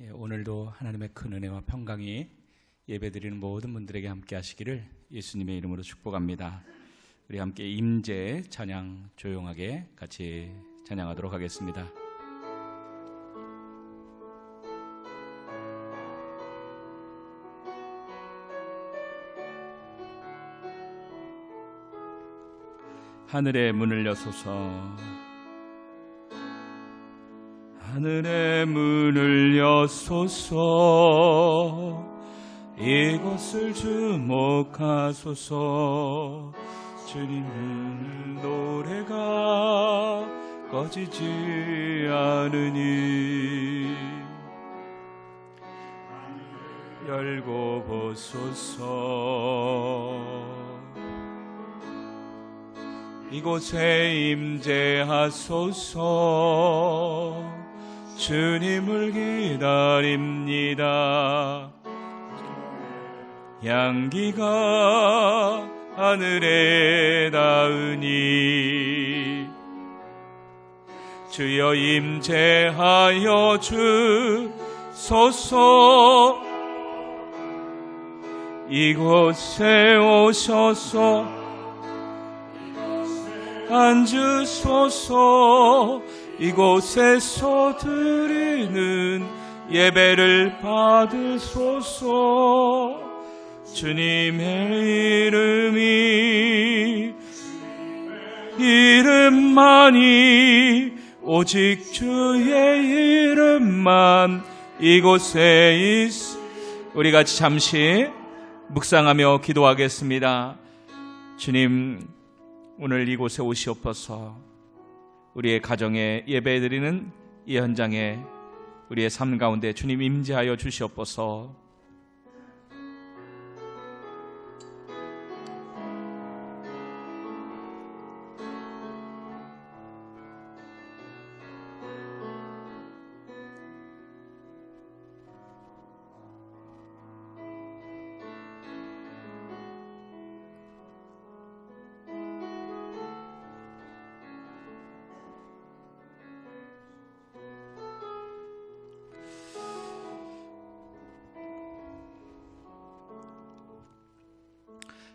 오늘도 하나님의 큰 은혜와 평강이 예배드리는 모든 분들에게 함께 하시기를 예수님의 이름으로 축복합니다. 우리 함께 임재 찬양 조용하게 같이 찬양하도록 하겠습니다. 하늘의 문을 여소서, 하늘의 문을 여소서, 이곳을 주목하소서. 주님 노래가 꺼지지 않으니 열고 보소서. 이곳에 임재하소서. 주님을 기다립니다. 향기가 하늘에 닿으니 주여 임재하여 주소서. 이곳에 오셔서 앉으소서. 이곳에서 드리는 예배를 받으소서. 주님의 이름만이, 오직 주의 이름만 이곳에 우리 같이 잠시 묵상하며 기도하겠습니다. 주님, 오늘 이곳에 오시옵소서. 우리의 가정에 예배드리는 이 현장에 우리의 삶 가운데 주님 임재하여 주시옵소서.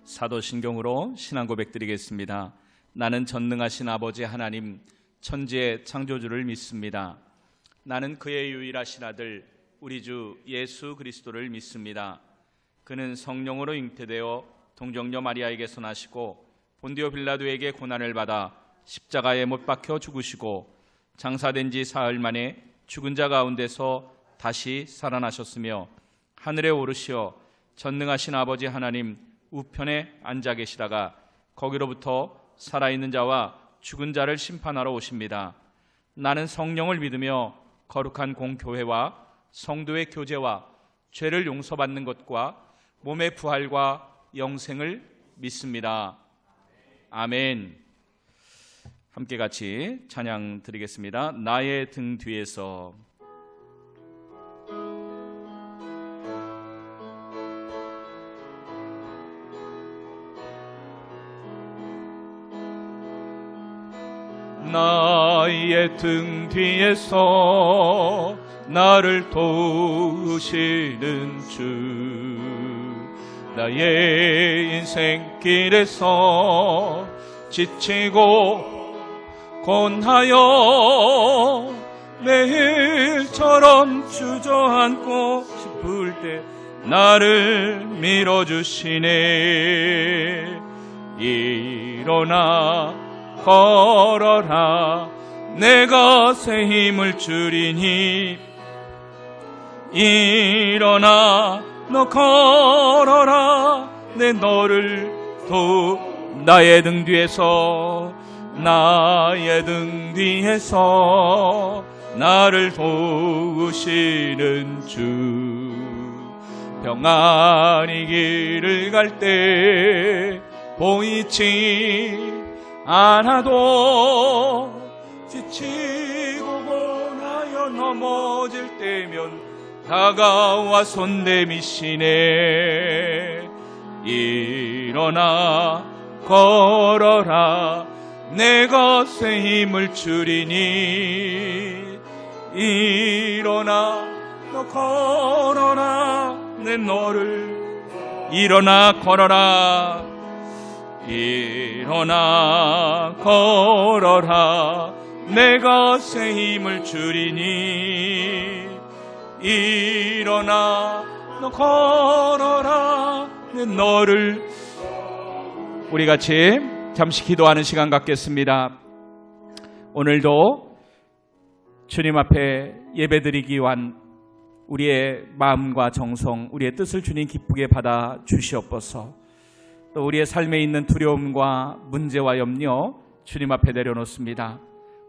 사도신경으로 신앙 고백 드리겠습니다. 나는 전능하신 아버지 하나님, 천지의 창조주를 믿습니다. 나는 그의 유일하신 아들 우리 주 예수 그리스도를 믿습니다. 그는 성령으로 잉태되어 동정녀 마리아에게서 나시고 본디오 빌라도에게 고난을 받아 십자가에 못 박혀 죽으시고 장사된 지 사흘 만에 죽은 자 가운데서 다시 살아나셨으며 하늘에 오르시어 전능하신 아버지 하나님 우편에 앉아 계시다가 거기로부터 살아있는 자와 죽은 자를 심판하러 오십니다. 나는 성령을 믿으며 거룩한 공교회와 성도의 교제와 죄를 용서받는 것과 몸의 부활과 영생을 믿습니다. 아멘. 함께 같이 찬양 드리겠습니다. 나의 등 뒤에서. 나의 등 뒤에서 나를 도우시는 주, 나의 인생길에서 지치고 곤하여 매일처럼 주저앉고 싶을 때 나를 밀어주시네. 일어나 걸어라, 내가 새 힘을 주리니. 일어나 너 걸어라, 내 너를 나의 등 뒤에서, 나의 등 뒤에서 나를 도우시는 주. 평안히 길을 갈 때 보이지 않아도 지치고 곤하여 넘어질 때면 다가와 손 내미시네. 일어나 걸어라, 내가 새 힘을 주리니. 일어나 너 걸어라 내 너를 일어나 걸어라 일어나 걸어라 내가 새 힘을 주리니 일어나 너 걸어라 내 너를. 우리 같이 잠시 기도하는 시간 갖겠습니다. 오늘도 주님 앞에 예배드리기 위한 우리의 마음과 정성, 우리의 뜻을 주님 기쁘게 받아 주시옵소서. 또 우리의 삶에 있는 두려움과 문제와 염려 주님 앞에 내려놓습니다.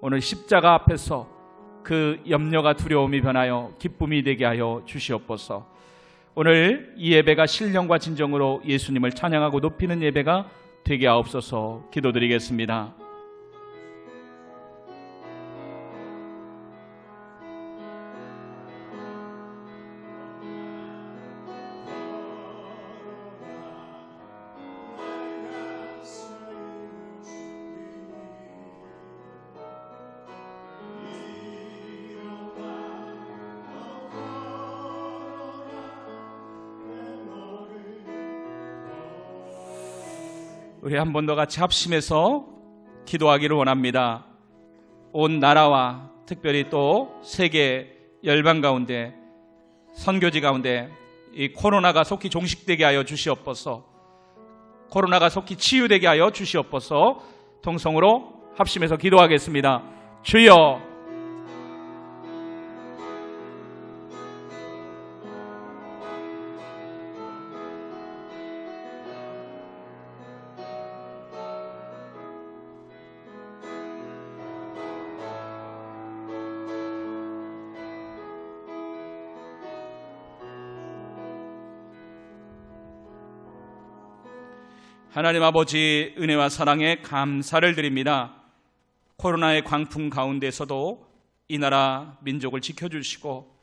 오늘 십자가 앞에서 그 염려가 두려움이 변하여 기쁨이 되게 하여 주시옵소서. 오늘 이 예배가 신령과 진정으로 예수님을 찬양하고 높이는 예배가 되게 하옵소서. 기도드리겠습니다. 우리 한 번 더 같이 합심해서 기도하기를 원합니다. 온 나라와 특별히 또 세계 열방 가운데 선교지 가운데 이 코로나가 속히 종식되게 하여 주시옵소서. 코로나가 속히 치유되게 하여 주시옵소서. 통성으로 합심해서 기도하겠습니다. 주여, 하나님 아버지 은혜와 사랑에 감사를 드립니다. 코로나의 광풍 가운데서도 이 나라 민족을 지켜주시고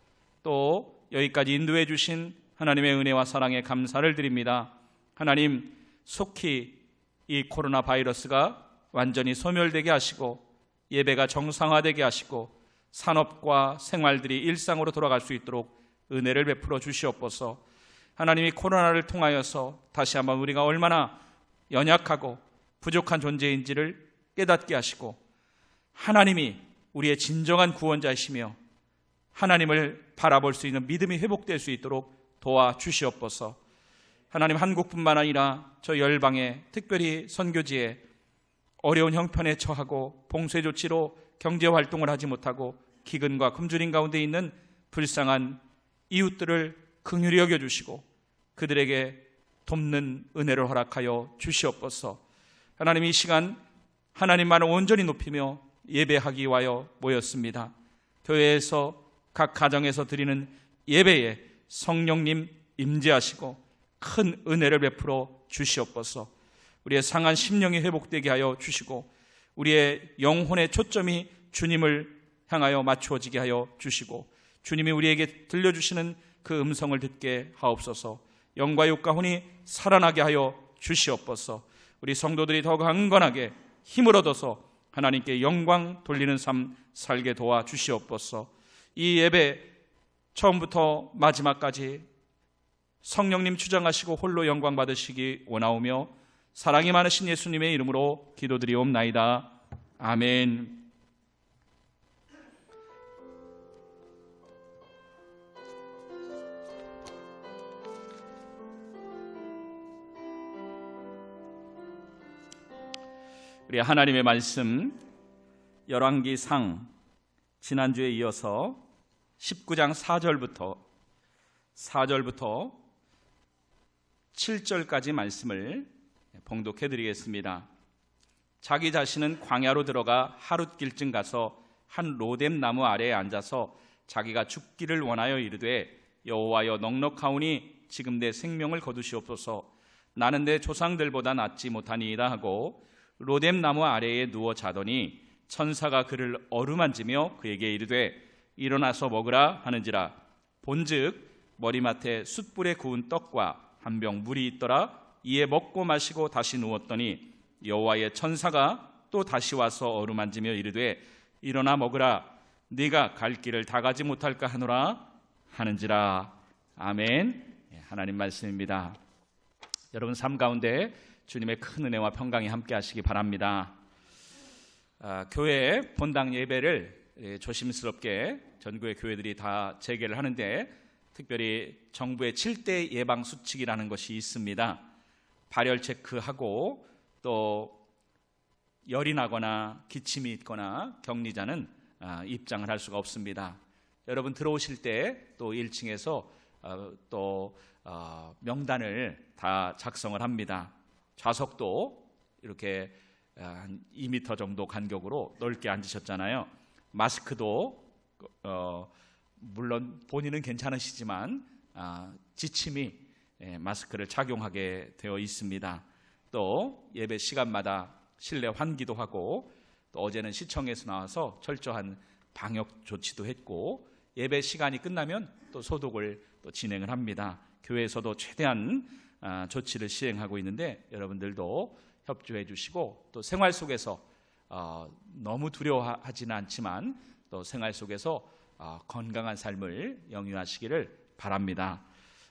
또 여기까지 인도해 주신 하나님의 은혜와 사랑에 감사를 드립니다. 하나님, 속히 이 코로나 바이러스가 완전히 소멸되게 하시고 예배가 정상화되게 하시고 산업과 생활들이 일상으로 돌아갈 수 있도록 은혜를 베풀어 주시옵소서. 하나님이 코로나를 통하여서 다시 한번 우리가 얼마나 연약하고 부족한 존재인지를 깨닫게 하시고 하나님이 우리의 진정한 구원자이시며 하나님을 바라볼 수 있는 믿음이 회복될 수 있도록 도와주시옵소서. 하나님, 한국뿐만 아니라 저 열방에 특별히 선교지에 어려운 형편에 처하고 봉쇄 조치로 경제활동을 하지 못하고 기근과 굶주림 가운데 있는 불쌍한 이웃들을 긍휼히 여겨주시고 그들에게 돕는 은혜를 허락하여 주시옵소서. 하나님, 이 시간 하나님만을 온전히 높이며 예배하기 위하여 모였습니다. 교회에서 각 가정에서 드리는 예배에 성령님 임재하시고 큰 은혜를 베풀어 주시옵소서. 우리의 상한 심령이 회복되게 하여 주시고 우리의 영혼의 초점이 주님을 향하여 맞추어지게 하여 주시고 주님이 우리에게 들려주시는 그 음성을 듣게 하옵소서. 영과 육과 혼이 살아나게 하여 주시옵소서. 우리 성도들이 더 강건하게 힘을 얻어서 하나님께 영광 돌리는 삶 살게 도와 주시옵소서. 이 예배 처음부터 마지막까지 성령님 주장하시고 홀로 영광 받으시기 원하오며 사랑이 많으신 예수님의 이름으로 기도드리옵나이다. 아멘. 우리 하나님의 말씀 열왕기상 지난주에 이어서 19장 4절부터 7절까지 말씀을 봉독해 드리겠습니다. 자기 자신은 광야로 들어가 하룻길쯤 가서 한 로뎀 나무 아래에 앉아서 자기가 죽기를 원하여 이르되 여호와여 넉넉하오니 지금 내 생명을 거두시옵소서. 나는 내 조상들보다 낫지 못하니이다 하고 로뎀 나무 아래에 누워 자더니 천사가 그를 어루만지며 그에게 이르되 일어나서 먹으라 하는지라. 본즉 머리맡에 숯불에 구운 떡과 한 병 물이 있더라. 이에 먹고 마시고 다시 누웠더니 여호와의 천사가 또 다시 와서 어루만지며 이르되 일어나 먹으라. 네가 갈 길을 다 가지 못할까 하노라 하는지라. 아멘. 하나님 말씀입니다. 여러분 삶 가운데 주님의 큰 은혜와 평강이 함께 하시기 바랍니다. 교회 본당 예배를 조심스럽게 전국의 교회들이 다 재개를 하는데, 특별히 정부의 7대 예방 수칙이라는 것이 있습니다. 발열 체크하고 또 열이 나거나 기침이 있거나 격리자는 입장을 할 수가 없습니다. 여러분 들어오실 때 또 1층에서 또 명단을 다 작성을 합니다. 좌석도 이렇게 한 2m 정도 간격으로 넓게 앉으셨잖아요. 마스크도 물론 본인은 괜찮으시지만 지침이 마스크를 착용하게 되어 있습니다. 또 예배 시간마다 실내 환기도 하고, 또 어제는 시청에서 나와서 철저한 방역 조치도 했고, 예배 시간이 끝나면 또 소독을 또 진행을 합니다. 교회에서도 최대한 조치를 시행하고 있는데, 여러분들도 협조해 주시고, 또 생활 속에서 너무 두려워하지는 않지만 또 생활 속에서 건강한 삶을 영위하시기를 바랍니다.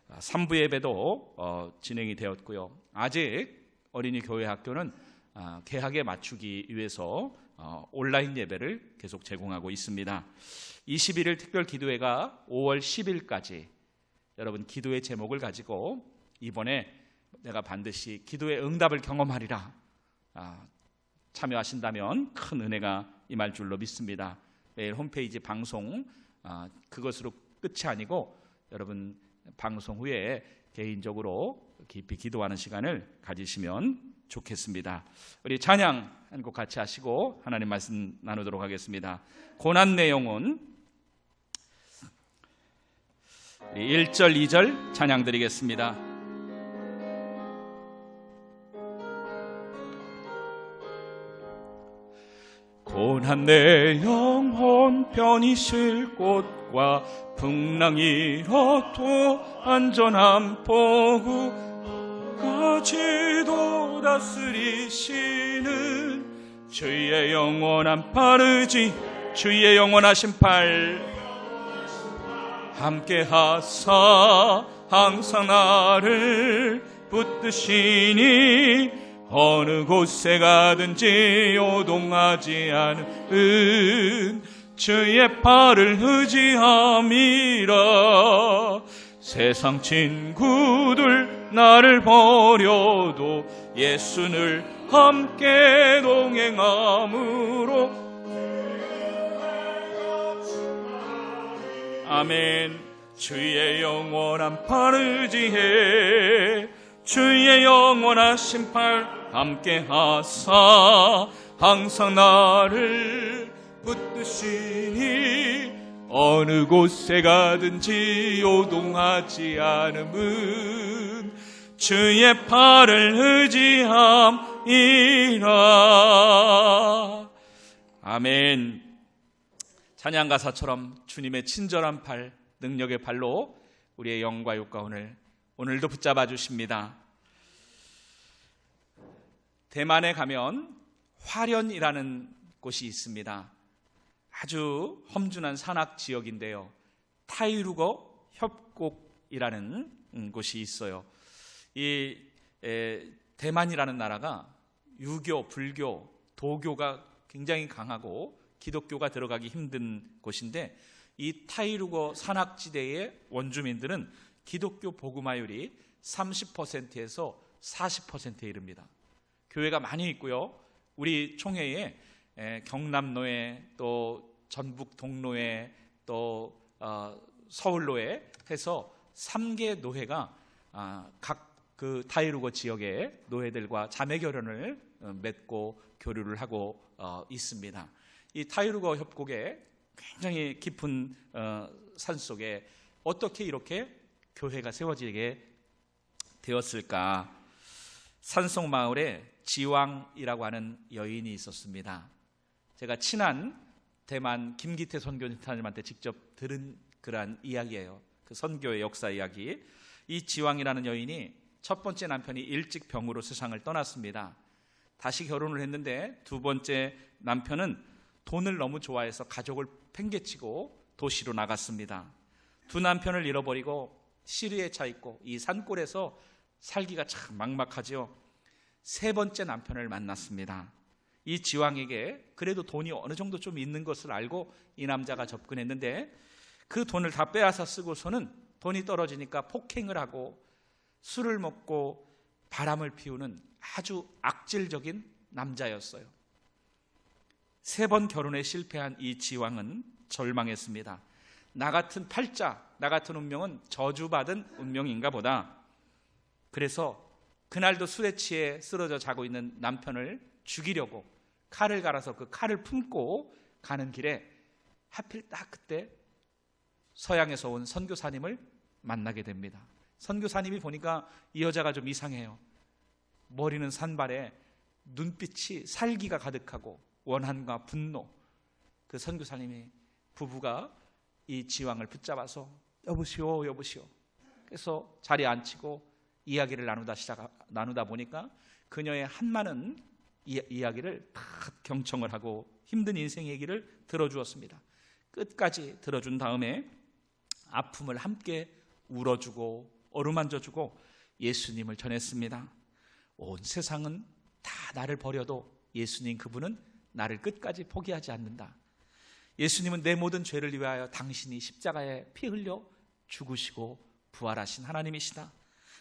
3부 예배도 진행이 되었고요. 아직 어린이 교회 학교는 개학에 맞추기 위해서 온라인 예배를 계속 제공하고 있습니다. 21일 특별 기도회가 5월 10일까지 여러분 기도의 제목을 가지고 이번에 내가 반드시 기도의 응답을 경험하리라 참여하신다면 큰 은혜가 임할 줄로 믿습니다. 매일 홈페이지 방송 그것으로 끝이 아니고 여러분 방송 후에 개인적으로 깊이 기도하는 시간을 가지시면 좋겠습니다. 우리 찬양 한 곡 같이 하시고 하나님 말씀 나누도록 하겠습니다. 고난 내 영혼 1절 2절 찬양 드리겠습니다. 고난 내 영혼 편히 쉴 곳과 풍랑 이렇도 안전한 포구까지도 다스리시는 주의 영원한 팔 의지, 주의 영원하신 팔 함께 하사 항상 나를 붙드시니 어느 곳에 가든지 요동하지 않은 주의 팔을 의지함이라. 세상 친구들 나를 버려도 예수를 함께 동행함으로. 아멘. 주의 영원한 팔 의지해 주의 영원하신 팔 함께 하사 항상 나를 붙드시니 어느 곳에 가든지 요동하지 않음은 주의 팔을 의지함이라. 아멘. 찬양 가사처럼 주님의 친절한 팔, 능력의 팔로 우리의 영과 육과 오늘도 붙잡아 주십니다. 대만에 가면 화련이라는 곳이 있습니다. 아주 험준한 산악 지역인데요. 타이루거 협곡이라는 곳이 있어요. 이 대만이라는 나라가 유교, 불교, 도교가 굉장히 강하고 기독교가 들어가기 힘든 곳인데, 이 타이루거 산악지대의 원주민들은 기독교 복음화율이 30%에서 40%에 이릅니다. 교회가 많이 있고요. 우리 총회에 경남노회, 또 전북 동노회, 또 서울노회 해서 3개 노회가 각 그 타이루거 지역의 노회들과 자매 결연을 맺고 교류를 하고 있습니다. 이 타이루거 협곡에 굉장히 깊은 산속에 어떻게 이렇게 교회가 세워지게 되었을까? 산속 마을에 지왕이라고 하는 여인이 있었습니다. 제가 친한 대만 김기태 선교사님한테 직접 들은 그러한 이야기예요. 그 선교의 역사 이야기. 이 지왕이라는 여인이 첫 번째 남편이 일찍 병으로 세상을 떠났습니다. 다시 결혼을 했는데 두 번째 남편은 돈을 너무 좋아해서 가족을 팽개치고 도시로 나갔습니다. 두 남편을 잃어버리고 시리에 차 있고 이 산골에서 살기가 참 막막하죠. 세 번째 남편을 만났습니다. 이 지왕에게 그래도 돈이 어느 정도 좀 있는 것을 알고 이 남자가 접근했는데 그 돈을 다 빼앗아 쓰고서는 돈이 떨어지니까 폭행을 하고 술을 먹고 바람을 피우는 아주 악질적인 남자였어요. 세 번 결혼에 실패한 이 지왕은 절망했습니다. 나 같은 팔자, 나 같은 운명은 저주받은 운명인가 보다. 그래서 그날도 술에 취해 쓰러져 자고 있는 남편을 죽이려고 칼을 갈아서 그 칼을 품고 가는 길에 하필 딱 그때 서양에서 온 선교사님을 만나게 됩니다. 선교사님이 보니까 이 여자가 좀 이상해요. 머리는 산발에 눈빛이 살기가 가득하고 원한과 분노. 그 선교사님이 부부가 이 지왕을 붙잡아서 여보시오 여보시오. 그래서 자리에 앉히고 이야기를 나누다 보니까 그녀의 한많은 이야기를 다 경청을 하고 힘든 인생 얘기를 들어주었습니다. 끝까지 들어준 다음에 아픔을 함께 울어주고 어루만져주고 예수님을 전했습니다. 온 세상은 다 나를 버려도 예수님 그분은 나를 끝까지 포기하지 않는다. 예수님은 내 모든 죄를 위하여 당신이 십자가에 피 흘려 죽으시고 부활하신 하나님이시다.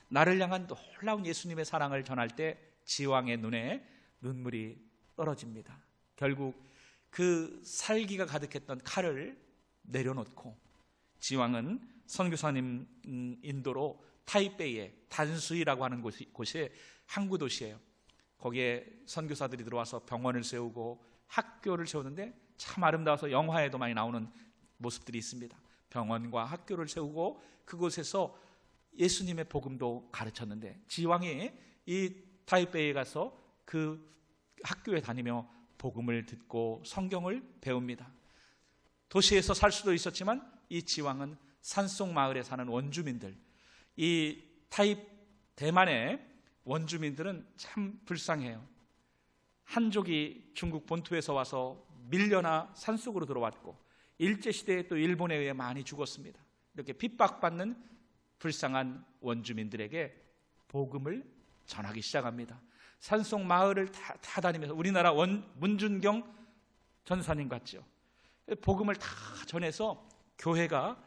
나를 향한 놀라운 예수님의 사랑을 전할 때 지왕의 눈에 눈물이 떨어집니다. 결국 그 살기가 가득했던 칼을 내려놓고 지왕은 선교사님 인도로 타이베이의 단수이라고 하는 곳이 항구 도시예요. 거기에 선교사들이 들어와서 병원을 세우고 학교를 세우는데 참 아름다워서 영화에도 많이 나오는 모습들이 있습니다. 병원과 학교를 세우고 그곳에서 예수님의 복음도 가르쳤는데 지왕이 이 타이베이에 가서 그 학교에 다니며 복음을 듣고 성경을 배웁니다. 도시에서 살 수도 있었지만 이 지왕은 산속 마을에 사는 원주민들, 이 대만의 원주민들은 참 불쌍해요. 한족이 중국 본토에서 와서 밀려나 산속으로 들어왔고 일제시대에 또 일본에 의해 많이 죽었습니다. 이렇게 핍박받는 불쌍한 원주민들에게 복음을 전하기 시작합니다. 산속 마을을 다 다니면서 우리나라 문준경 전사님 같죠. 복음을 다 전해서 교회가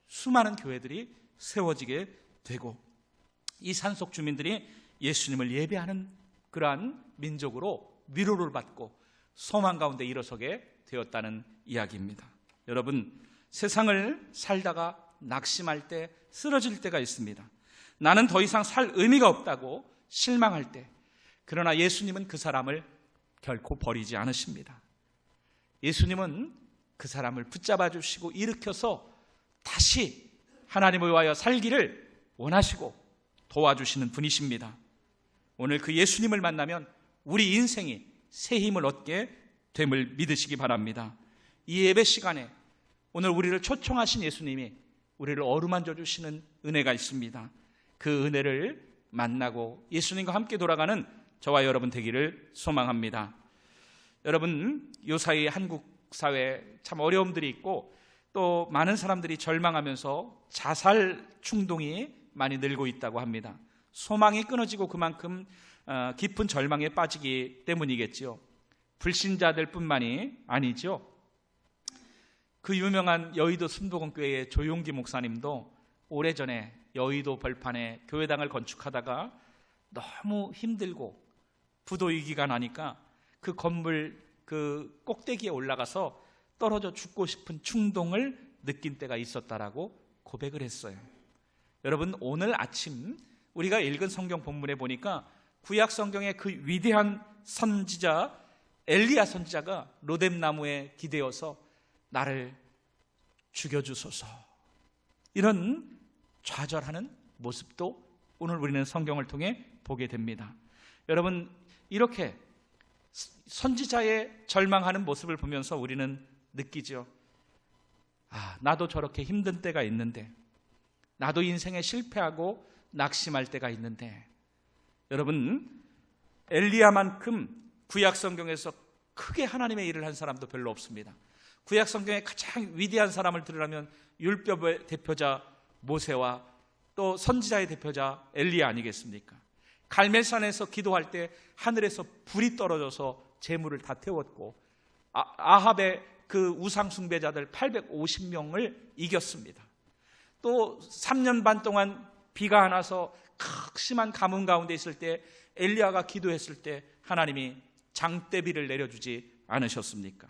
수많은 교회들이 세워지게 되고 이 산속 주민들이 예수님을 예배하는 그러한 민족으로 위로를 받고 소망 가운데 일어서게 되었다는 이야기입니다. 여러분, 세상을 살다가 낙심할 때, 쓰러질 때가 있습니다. 나는 더 이상 살 의미가 없다고 실망할 때, 그러나 예수님은 그 사람을 결코 버리지 않으십니다. 예수님은 그 사람을 붙잡아 주시고 일으켜서 다시 하나님을 위하여 살기를 원하시고 도와주시는 분이십니다. 오늘 그 예수님을 만나면 우리 인생이 새 힘을 얻게 됨을 믿으시기 바랍니다. 이 예배 시간에 오늘 우리를 초청하신 예수님이 우리를 어루만져 주시는 은혜가 있습니다. 그 은혜를 만나고 예수님과 함께 돌아가는 저와 여러분 되기를 소망합니다. 여러분, 요사이 한국 사회에 참 어려움들이 있고 또 많은 사람들이 절망하면서 자살 충동이 많이 늘고 있다고 합니다. 소망이 끊어지고 그만큼 깊은 절망에 빠지기 때문이겠지요. 불신자들 뿐만이 아니죠. 그 유명한 여의도 순복음교회의 조용기 목사님도 오래전에 여의도 벌판에 교회당을 건축하다가 너무 힘들고 부도 위기가 나니까 그 건물 그 꼭대기에 올라가서 떨어져 죽고 싶은 충동을 느낀 때가 있었다라고 고백을 했어요. 여러분, 오늘 아침 우리가 읽은 성경 본문에 보니까 구약 성경의 그 위대한 선지자 엘리야 선지자가 로뎀나무에 기대어서 나를 죽여주소서 이런 좌절하는 모습도 오늘 우리는 성경을 통해 보게 됩니다. 여러분, 이렇게 선지자의 절망하는 모습을 보면서 우리는 느끼죠. 나도 저렇게 힘든 때가 있는데, 나도 인생에 실패하고 낙심할 때가 있는데, 여러분, 엘리야만큼 구약 성경에서 크게 하나님의 일을 한 사람도 별로 없습니다. 구약 성경의 가장 위대한 사람을 들으라면 율법의 대표자 모세와 또 선지자의 대표자 엘리야 아니겠습니까? 갈멜산에서 기도할 때 하늘에서 불이 떨어져서 재물을 다 태웠고 아합의 그 우상 숭배자들 850명을 이겼습니다. 또 3년 반 동안 비가 안 와서 극심한 가뭄 가운데 있을 때 엘리야가 기도했을 때 하나님이 장대비를 내려주지 않으셨습니까?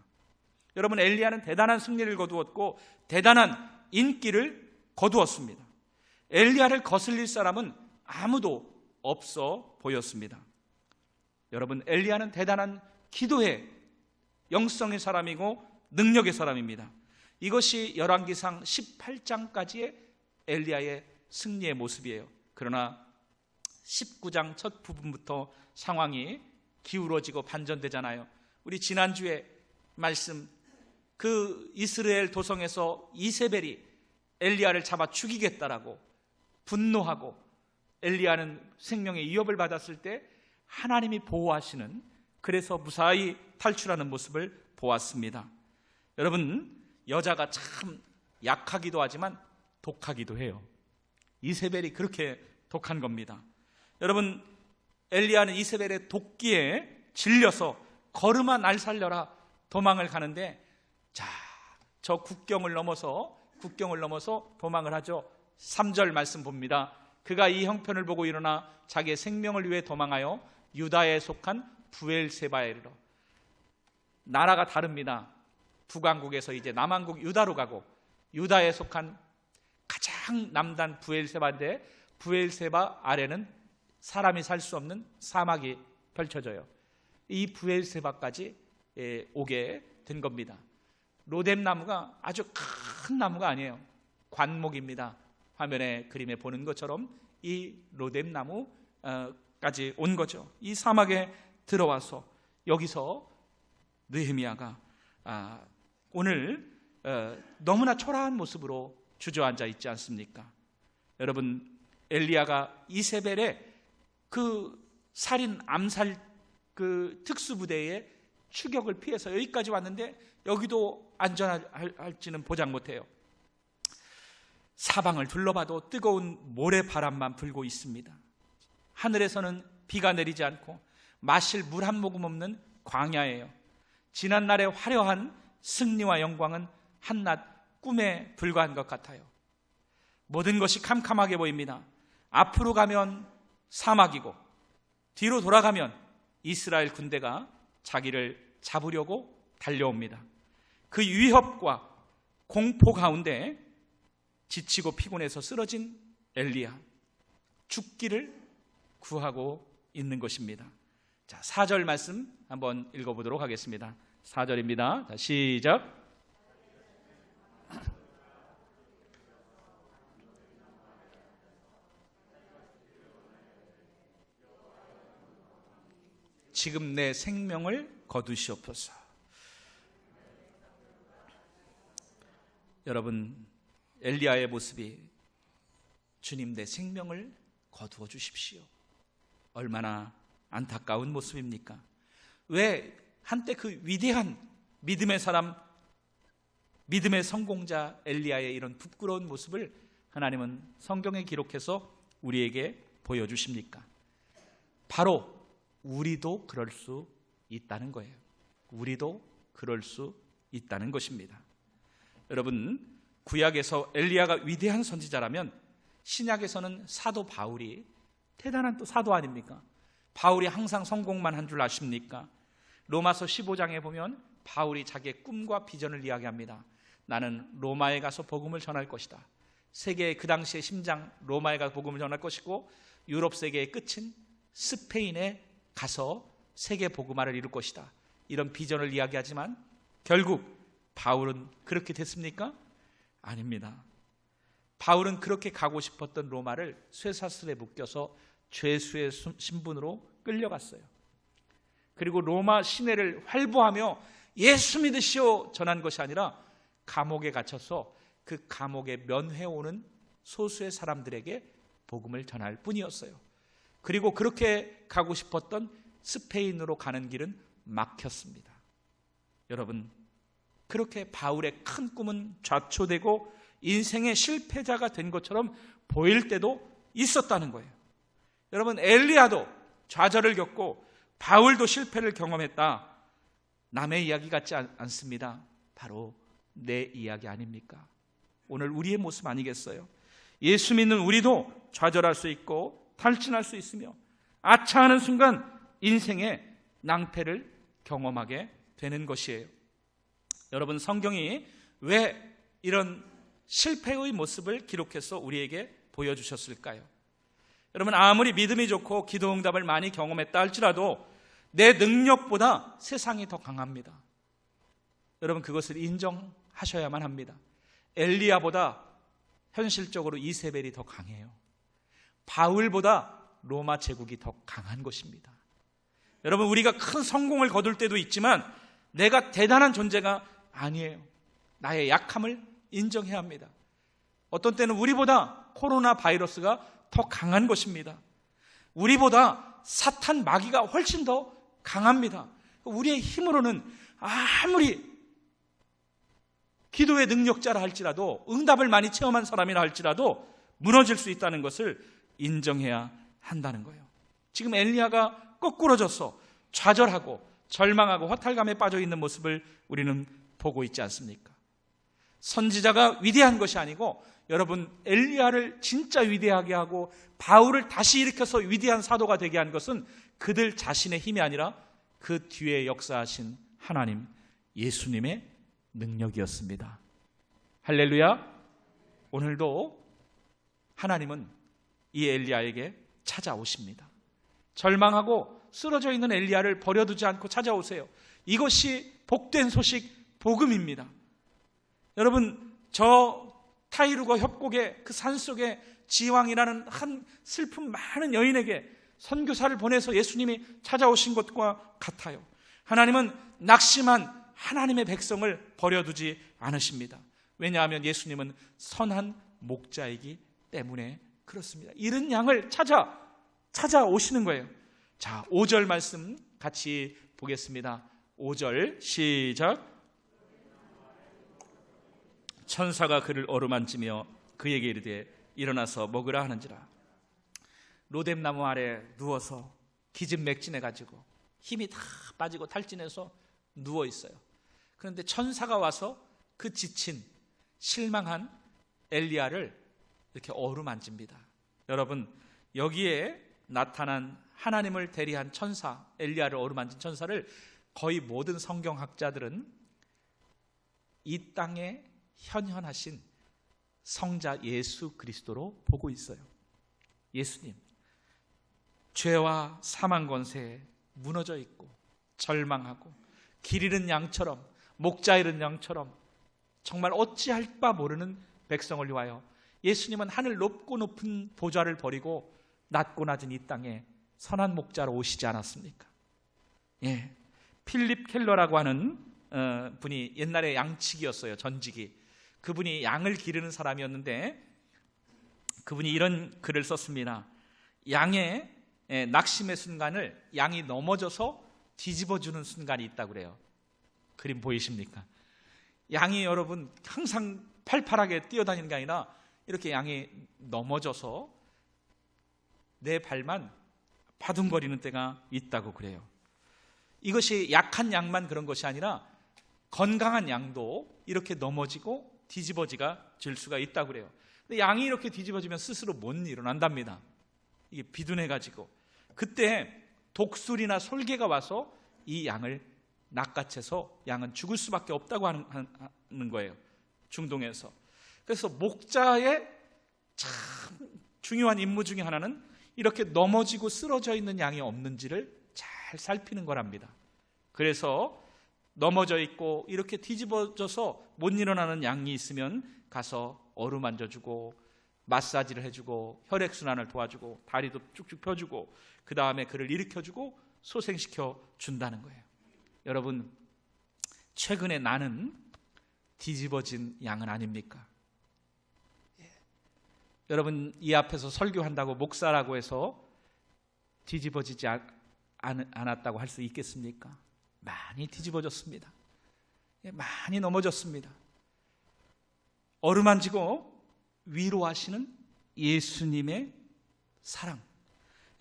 여러분, 엘리야는 대단한 승리를 거두었고 대단한 인기를 거두었습니다. 엘리야를 거슬릴 사람은 아무도 없어 보였습니다. 여러분, 엘리야는 대단한 기도의 영성의 사람이고 능력의 사람입니다. 이것이 열왕기상 18장까지의 엘리야의 승리의 모습이에요. 그러나 19장 첫 부분부터 상황이 기울어지고 반전되잖아요. 우리 지난주에 말씀, 그 이스라엘 도성에서 이세벨이 엘리야를 잡아 죽이겠다라고 분노하고 엘리야는 생명의 위협을 받았을 때 하나님이 보호하시는, 그래서 무사히 탈출하는 모습을 보았습니다. 여러분, 여자가 참 약하기도 하지만 독하기도 해요. 이세벨이 그렇게 독한 겁니다. 여러분, 엘리야는 이세벨의 독기에 질려서 걸음아 날 살려라 도망을 가는데, 자, 저 국경을 넘어서 도망을 하죠. 3절 말씀 봅니다. 그가 이 형편을 보고 일어나 자기의 생명을 위해 도망하여 유다에 속한 부엘세바에 이르러, 나라가 다릅니다. 북왕국에서 이제 남왕국 유다로 가고, 유다에 속한 가장 남단 부엘세바인데 부엘세바 아래는 사람이 살 수 없는 사막이 펼쳐져요. 이 부엘세바까지 오게 된 겁니다. 로뎀 나무가 아주 큰 나무가 아니에요. 관목입니다. 화면에 그림에 보는 것처럼 이 로뎀 나무까지 온 거죠. 이 사막에 들어와서 여기서 느헤미야가 오늘 너무나 초라한 모습으로 주저앉아 있지 않습니까? 여러분, 엘리야가 이세벨의 그 살인 암살 그 특수부대의 추격을 피해서 여기까지 왔는데 여기도 안전할지는 보장 못해요. 사방을 둘러봐도 뜨거운 모래바람만 불고 있습니다. 하늘에서는 비가 내리지 않고 마실 물 한 모금 없는 광야예요. 지난날의 화려한 승리와 영광은 한낱 꿈에 불과한 것 같아요. 모든 것이 캄캄하게 보입니다. 앞으로 가면 사막이고 뒤로 돌아가면 이스라엘 군대가 자기를 잡으려고 달려옵니다. 그 위협과 공포 가운데 지치고 피곤해서 쓰러진 엘리야, 죽기를 구하고 있는 것입니다. 자, 4절 말씀 한번 읽어보도록 하겠습니다. 4절입니다. 자, 시작. 지금 내 생명을 거두시옵소서. 여러분, 엘리야의 모습이 주님 내 생명을 거두어 주십시오. 얼마나 안타까운 모습입니까? 왜 한때 그 위대한 믿음의 사람, 믿음의 성공자 엘리야의 이런 부끄러운 모습을 하나님은 성경에 기록해서 우리에게 보여주십니까? 바로 우리도 그럴 수 있다는 거예요. 우리도 그럴 수 있다는 것입니다. 여러분, 구약에서 엘리야가 위대한 선지자라면 신약에서는 사도 바울이 대단한 또 사도 아닙니까? 바울이 항상 성공만 한 줄 아십니까? 로마서 15장에 보면 바울이 자기의 꿈과 비전을 이야기합니다. 나는 로마에 가서 복음을 전할 것이다. 세계의 그 당시의 심장 로마에 가서 복음을 전할 것이고, 유럽 세계의 끝인 스페인에 가서 세계 복음화를 이룰 것이다. 이런 비전을 이야기하지만 결국 바울은 그렇게 됐습니까? 아닙니다. 바울은 그렇게 가고 싶었던 로마를 쇠사슬에 묶여서 죄수의 신분으로 끌려갔어요. 그리고 로마 시내를 활보하며 예수 믿으시오 전한 것이 아니라 감옥에 갇혀서 그 감옥에 면회오는 소수의 사람들에게 복음을 전할 뿐이었어요. 그리고 그렇게 가고 싶었던 스페인으로 가는 길은 막혔습니다. 여러분, 그렇게 바울의 큰 꿈은 좌초되고 인생의 실패자가 된 것처럼 보일 때도 있었다는 거예요. 여러분, 엘리야도 좌절을 겪고 바울도 실패를 경험했다. 남의 이야기 같지 않습니다. 바로 내 이야기 아닙니까? 오늘 우리의 모습 아니겠어요? 예수 믿는 우리도 좌절할 수 있고 탈진할 수 있으며 아차하는 순간 인생의 낭패를 경험하게 되는 것이에요. 여러분, 성경이 왜 이런 실패의 모습을 기록해서 우리에게 보여주셨을까요? 여러분, 아무리 믿음이 좋고 기도 응답을 많이 경험했다 할지라도 내 능력보다 세상이 더 강합니다. 여러분, 그것을 인정하셔야만 합니다. 엘리야보다 현실적으로 이세벨이 더 강해요. 바울보다 로마 제국이 더 강한 것입니다. 여러분, 우리가 큰 성공을 거둘 때도 있지만 내가 대단한 존재가 아니에요. 나의 약함을 인정해야 합니다. 어떤 때는 우리보다 코로나 바이러스가 더 강한 것입니다. 우리보다 사탄 마귀가 훨씬 더 강합니다. 우리의 힘으로는 아무리 기도의 능력자라 할지라도, 응답을 많이 체험한 사람이라 할지라도 무너질 수 있다는 것을 인정해야 한다는 거예요. 지금 엘리야가 거꾸러져서 좌절하고 절망하고 허탈감에 빠져 있는 모습을 우리는 보고 있지 않습니까? 선지자가 위대한 것이 아니고, 여러분, 엘리야를 진짜 위대하게 하고 바울을 다시 일으켜서 위대한 사도가 되게 한 것은 그들 자신의 힘이 아니라 그 뒤에 역사하신 하나님, 예수님의 능력이었습니다. 할렐루야. 오늘도 하나님은 이 엘리야에게 찾아오십니다. 절망하고 쓰러져 있는 엘리야를 버려두지 않고 찾아오세요. 이것이 복된 소식, 복음입니다. 여러분, 저 타이루거 협곡의 그 산속에 지왕이라는 한 슬픔 많은 여인에게 선교사를 보내서 예수님이 찾아오신 것과 같아요. 하나님은 낙심한 하나님의 백성을 버려두지 않으십니다. 왜냐하면 예수님은 선한 목자이기 때문에 그렇습니다. 잃은 양을 찾아오시는 거예요. 자, 5절 말씀 같이 보겠습니다. 5절 시작. 천사가 그를 어루만지며 그에게 이르되 일어나서 먹으라 하는지라. 로뎀나무 아래 누워서 기진맥진해가지고 힘이 다 빠지고 탈진해서 누워 있어요. 그런데 천사가 와서 그 지친 실망한 엘리야를 이렇게 어루만집니다. 여러분, 여기에 나타난 하나님을 대리한 천사, 엘리야를 어루만진 천사를 거의 모든 성경학자들은 이 땅에 현현하신 성자 예수 그리스도로 보고 있어요. 예수님, 죄와 사망 권세에 무너져 있고 절망하고 길 잃은 양처럼, 목자 잃은 양처럼 정말 어찌할 바 모르는 백성을 위하여 예수님은 하늘 높고 높은 보좌를 버리고 낮고 낮은 이 땅에 선한 목자로 오시지 않았습니까? 예, 필립 켈러라고 하는 분이 옛날에 양치기였어요. 전직이. 그분이 양을 기르는 사람이었는데 그분이 이런 글을 썼습니다. 양의 낙심의 순간을 양이 넘어져서 뒤집어주는 순간이 있다고 그래요. 그림 보이십니까? 양이 여러분 항상 팔팔하게 뛰어다니는 게 아니라 이렇게 양이 넘어져서 내 발만 바둥거리는 때가 있다고 그래요. 이것이 약한 양만 그런 것이 아니라 건강한 양도 이렇게 넘어지고 뒤집어지가 질 수가 있다고 그래요. 근데 양이 이렇게 뒤집어지면 스스로 못 일어난답니다. 이게 비둔해가지고. 그때 독수리나 솔개가 와서 이 양을 낚아채서 양은 죽을 수밖에 없다고 하는 거예요. 중동에서. 그래서 목자의 참 중요한 임무 중에 하나는 이렇게 넘어지고 쓰러져 있는 양이 없는지를 잘 살피는 거랍니다. 그래서 넘어져 있고 이렇게 뒤집어져서 못 일어나는 양이 있으면 가서 어루만져주고 마사지를 해주고 혈액순환을 도와주고 다리도 쭉쭉 펴주고 그 다음에 그를 일으켜주고 소생시켜 준다는 거예요. 여러분, 최근에 나는 뒤집어진 양은 아닙니까? 예. 여러분, 이 앞에서 설교한다고 목사라고 해서 뒤집어지지 않았다고 할 수 있겠습니까? 많이 뒤집어졌습니다. 많이 넘어졌습니다. 어루만지고 위로하시는 예수님의 사랑.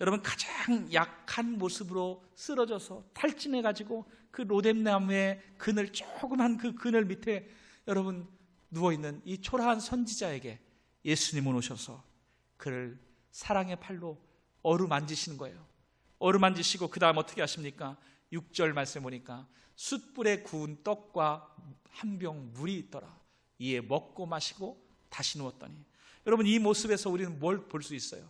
여러분, 가장 약한 모습으로 쓰러져서 탈진해가지고 그 로뎀나무의 그늘, 조그만 그 그늘 밑에 여러분 누워있는 이 초라한 선지자에게 예수님은 오셔서 그를 사랑의 팔로 어루만지시는 거예요. 어루만지시고 그 다음 어떻게 하십니까? 6절 말씀 보니까 숯불에 구운 떡과 한 병 물이 있더라. 이에 먹고 마시고 다시 누웠더니. 여러분, 이 모습에서 우리는 뭘 볼 수 있어요?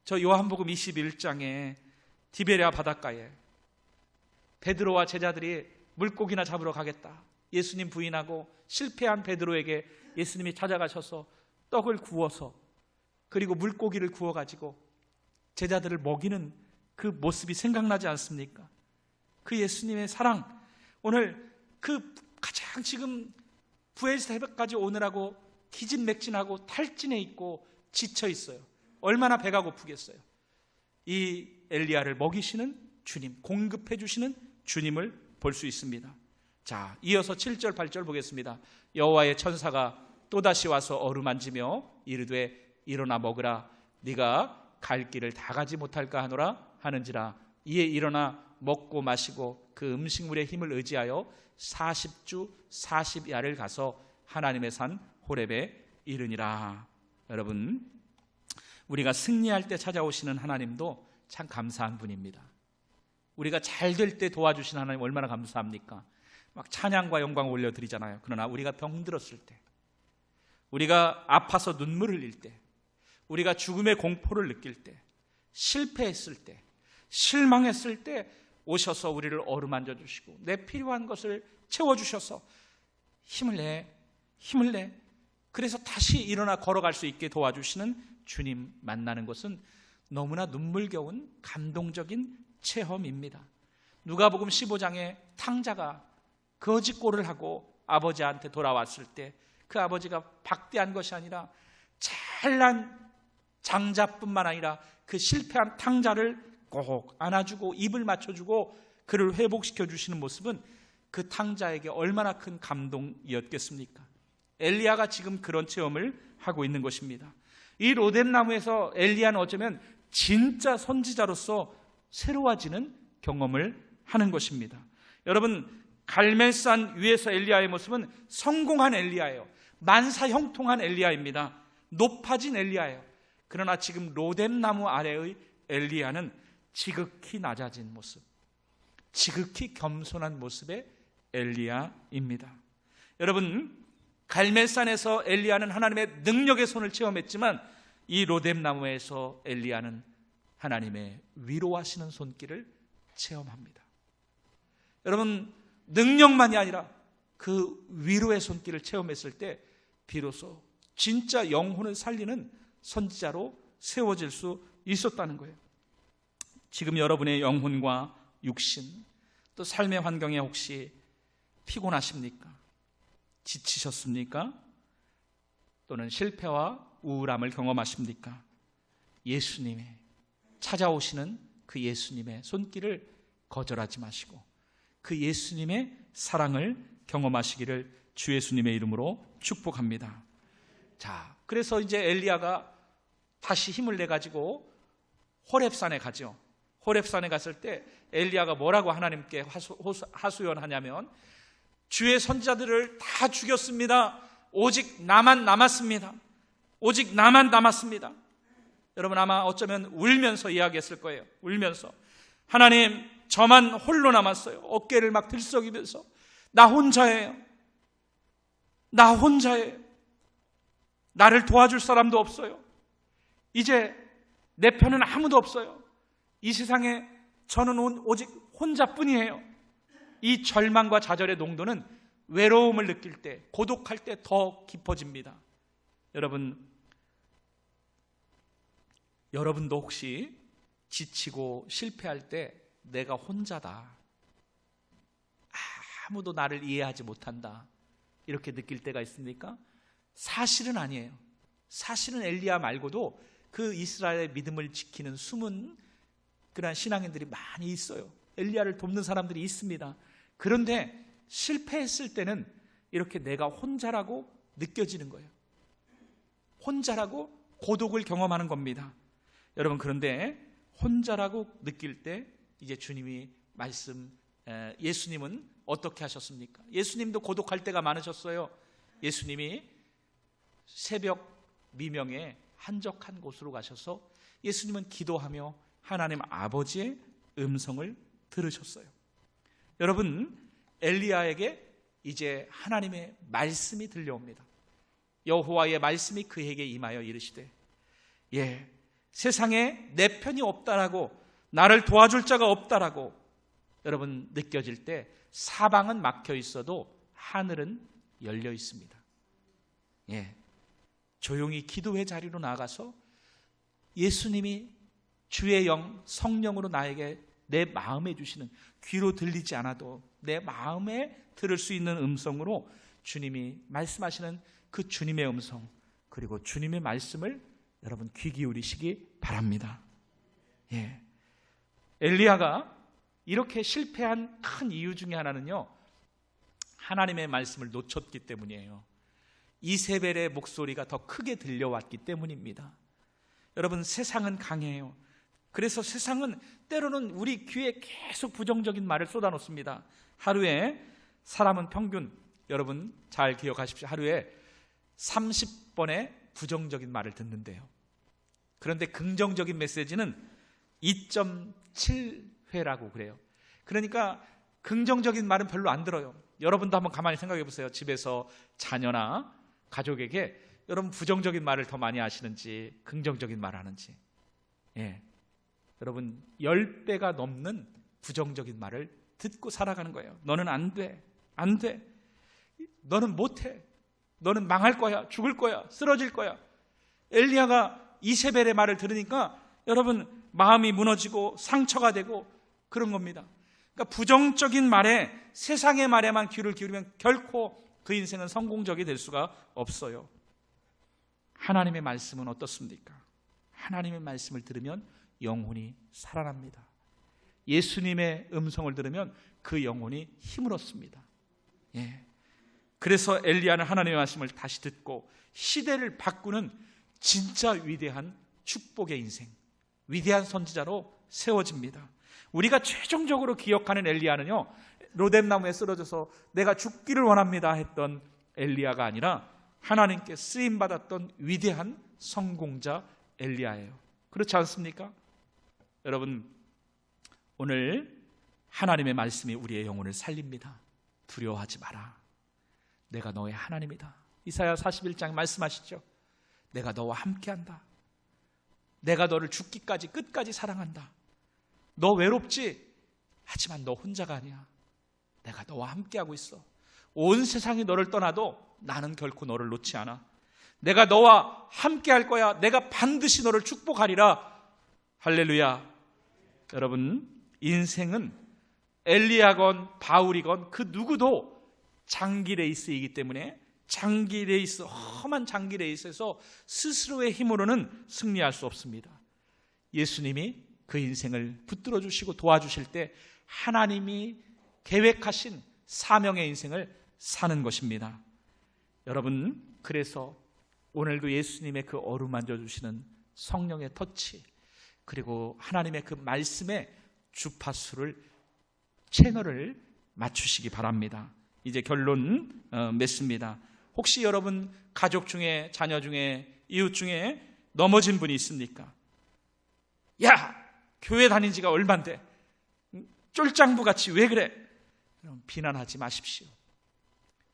저 요한복음 21장에 디베랴 바닷가에 베드로와 제자들이 물고기나 잡으러 가겠다. 예수님 부인하고 실패한 베드로에게 예수님이 찾아가셔서 떡을 구워서 그리고 물고기를 구워가지고 제자들을 먹이는 그 모습이 생각나지 않습니까? 그 예수님의 사랑. 오늘 그 가장 지금 부에서 새벽까지 오느라고 기진맥진하고 탈진해 있고 지쳐 있어요. 얼마나 배가 고프겠어요. 이 엘리야를 먹이시는 주님, 공급해 주시는 주님을 볼 수 있습니다. 자, 이어서 7절 8절 보겠습니다. 여호와의 천사가 또다시 와서 어루만지며 이르되 일어나 먹으라. 네가 갈 길을 다 가지 못할까 하노라 하는지라. 이에 일어나 먹고 마시고 그 음식물의 힘을 의지하여 40주 40야를 가서 하나님의 산 호렙에 이르니라. 여러분, 우리가 승리할 때 찾아오시는 하나님도 참 감사한 분입니다. 우리가 잘 될 때 도와주신 하나님 얼마나 감사합니까? 막 찬양과 영광 올려드리잖아요. 그러나 우리가 병들었을 때, 우리가 아파서 눈물 흘릴 때, 우리가 죽음의 공포를 느낄 때, 실패했을 때, 실망했을 때 오셔서 우리를 어루만져 주시고 내 필요한 것을 채워주셔서 힘을 내 그래서 다시 일어나 걸어갈 수 있게 도와주시는 주님 만나는 것은 너무나 눈물겨운 감동적인 체험입니다. 누가복음 15장에 탕자가 거짓골을 하고 아버지한테 돌아왔을 때 그 아버지가 박대한 것이 아니라 잘난 장자뿐만 아니라 그 실패한 탕자를 꼭 안아주고 입을 맞춰주고 그를 회복시켜 주시는 모습은 그 탕자에게 얼마나 큰 감동이었겠습니까? 엘리야가 지금 그런 체험을 하고 있는 것입니다. 이 로뎀나무에서 엘리야는 어쩌면 진짜 선지자로서 새로워지는 경험을 하는 것입니다. 여러분, 갈멜산 위에서 엘리야의 모습은 성공한 엘리야예요. 만사형통한 엘리야입니다. 높아진 엘리야예요. 그러나 지금 로뎀나무 아래의 엘리야는 지극히 낮아진 모습, 지극히 겸손한 모습의 엘리야입니다. 여러분, 갈멜산에서 엘리야는 하나님의 능력의 손을 체험했지만 이 로뎀나무에서 엘리야는 하나님의 위로하시는 손길을 체험합니다. 여러분, 능력만이 아니라 그 위로의 손길을 체험했을 때 비로소 진짜 영혼을 살리는 선지자로 세워질 수 있었다는 거예요. 지금 여러분의 영혼과 육신 또 삶의 환경에 혹시 피곤하십니까? 지치셨습니까? 또는 실패와 우울함을 경험하십니까? 예수님의 찾아오시는 그 예수님의 손길을 거절하지 마시고 그 예수님의 사랑을 경험하시기를 주 예수님의 이름으로 축복합니다. 자, 그래서 이제 엘리야가 다시 힘을 내가지고 호렙산에 가죠. 호렙산에 갔을 때 엘리야가 뭐라고 하나님께 하소연하냐면 주의 선지자들을 다 죽였습니다. 오직 나만 남았습니다. 오직 나만 남았습니다. 여러분, 아마 어쩌면 울면서 이야기했을 거예요. 울면서 하나님, 저만 홀로 남았어요. 어깨를 막 들썩이면서 나 혼자예요. 나 혼자예요. 나를 도와줄 사람도 없어요. 이제 내 편은 아무도 없어요. 이 세상에 저는 오직 혼자뿐이에요. 이 절망과 좌절의 농도는 외로움을 느낄 때, 고독할 때 더 깊어집니다. 여러분도 혹시 지치고 실패할 때 내가 혼자다, 아무도 나를 이해하지 못한다, 이렇게 느낄 때가 있습니까? 사실은 아니에요. 사실은 엘리야 말고도 그 이스라엘의 믿음을 지키는 숨은 그런 신앙인들이 많이 있어요. 엘리야를 돕는 사람들이 있습니다. 그런데 실패했을 때는 이렇게 내가 혼자라고 느껴지는 거예요. 혼자라고 고독을 경험하는 겁니다. 여러분, 그런데 혼자라고 느낄 때 이제 주님이 예수님은 어떻게 하셨습니까? 예수님도 고독할 때가 많으셨어요. 예수님이 새벽 미명에 한적한 곳으로 가셔서 예수님은 기도하며 하나님 아버지의 음성을 들으셨어요. 여러분, 엘리야에게 이제 하나님의 말씀이 들려옵니다. 여호와의 말씀이 그에게 임하여 이르시되, 세상에 내 편이 없다라고, 나를 도와줄 자가 없다라고 여러분 느껴질 때 사방은 막혀 있어도 하늘은 열려 있습니다. 조용히 기도의 자리로 나가서 예수님이 주의 영, 성령으로 나에게 내 마음에 주시는, 귀로 들리지 않아도 내 마음에 들을 수 있는 음성으로 주님이 말씀하시는 그 주님의 음성, 그리고 주님의 말씀을 여러분 귀 기울이시기 바랍니다. 엘리야가 이렇게 실패한 큰 이유 중에 하나는요, 하나님의 말씀을 놓쳤기 때문이에요. 이세벨의 목소리가 더 크게 들려왔기 때문입니다. 여러분, 세상은 강해요. 그래서 세상은 때로는 우리 귀에 계속 부정적인 말을 쏟아놓습니다. 하루에 사람은 평균, 여러분 잘 기억하십시오, 하루에 30번의 부정적인 말을 듣는데요. 그런데 긍정적인 메시지는 2.7회라고 그래요. 그러니까 긍정적인 말은 별로 안 들어요. 여러분도 한번 가만히 생각해 보세요. 집에서 자녀나 가족에게 여러분 부정적인 말을 더 많이 하시는지 긍정적인 말을 하는지. 여러분 10배가 넘는 부정적인 말을 듣고 살아가는 거예요. 너는 안 돼, 안 돼, 너는 못해, 너는 망할 거야, 죽을 거야, 쓰러질 거야. 엘리야가 이세벨의 말을 들으니까 여러분 마음이 무너지고 상처가 되고 그런 겁니다. 그러니까 부정적인 말에, 세상의 말에만 귀를 기울이면 결코 그 인생은 성공적이 될 수가 없어요. 하나님의 말씀은 어떻습니까? 하나님의 말씀을 들으면 영혼이 살아납니다. 예수님의 음성을 들으면 그 영혼이 힘을 얻습니다. 그래서 엘리야는 하나님의 말씀을 다시 듣고 시대를 바꾸는 진짜 위대한 축복의 인생, 위대한 선지자로 세워집니다. 우리가 최종적으로 기억하는 엘리야는요, 로뎀나무에 쓰러져서 내가 죽기를 원합니다 했던 엘리야가 아니라 하나님께 쓰임받았던 위대한 성공자 엘리야예요. 그렇지 않습니까? 여러분, 오늘 하나님의 말씀이 우리의 영혼을 살립니다. 두려워하지 마라. 내가 너의 하나님이다. 이사야 41장 말씀하시죠. 내가 너와 함께한다. 내가 너를 죽기까지 끝까지 사랑한다. 너 외롭지? 하지만 너 혼자가 아니야. 내가 너와 함께하고 있어. 온 세상이 너를 떠나도 나는 결코 너를 놓지 않아. 내가 너와 함께할 거야. 내가 반드시 너를 축복하리라. 할렐루야. 여러분, 인생은 엘리야건 바울이건 그 누구도 장기 레이스이기 때문에 장기 레이스, 험한 장기 레이스에서 스스로의 힘으로는 승리할 수 없습니다. 예수님이 그 인생을 붙들어 주시고 도와주실 때 하나님이 계획하신 사명의 인생을 사는 것입니다. 여러분, 그래서 오늘도 예수님의 그 어루만져 주시는 성령의 터치, 그리고 하나님의 그 말씀의 주파수를, 채널을 맞추시기 바랍니다. 이제 결론 맺습니다. 혹시 여러분 가족 중에, 자녀 중에, 이웃 중에 넘어진 분이 있습니까? 야, 교회 다닌 지가 얼만데 쫄짱부같이 왜 그래? 여러분, 비난하지 마십시오.